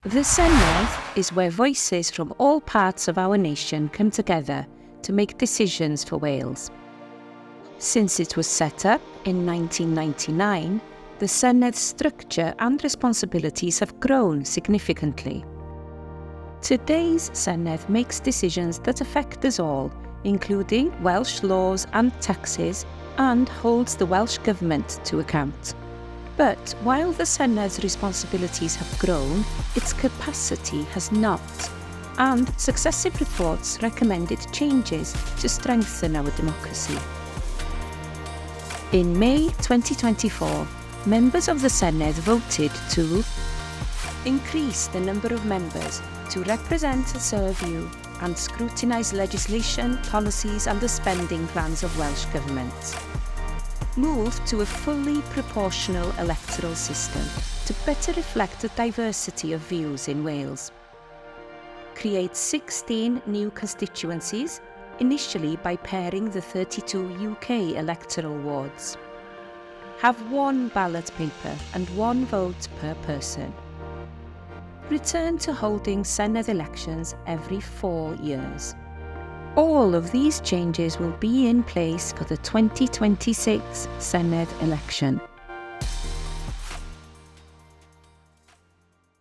The Senedd is where voices from all parts of our nation come together to make decisions for Wales. Since it was set up in 1999, the Senedd's structure and responsibilities have grown significantly. Today's Senedd makes decisions that affect us all, including Welsh laws and taxes, and holds the Welsh Government to account. But while the Senedd's responsibilities have grown, its capacity has not, and successive reports recommended changes to strengthen our democracy. In May 2024, members of the Senedd voted to increase the number of members to represent and serve you and scrutinise legislation, policies and the spending plans of Welsh Government. Move to a fully proportional electoral system to better reflect the diversity of views in Wales. Create 16 new constituencies, initially by pairing the 32 UK electoral wards. Have one ballot paper and one vote per person. Return to holding Senedd elections every 4 years. All of these changes will be in place for the 2026 Senedd election.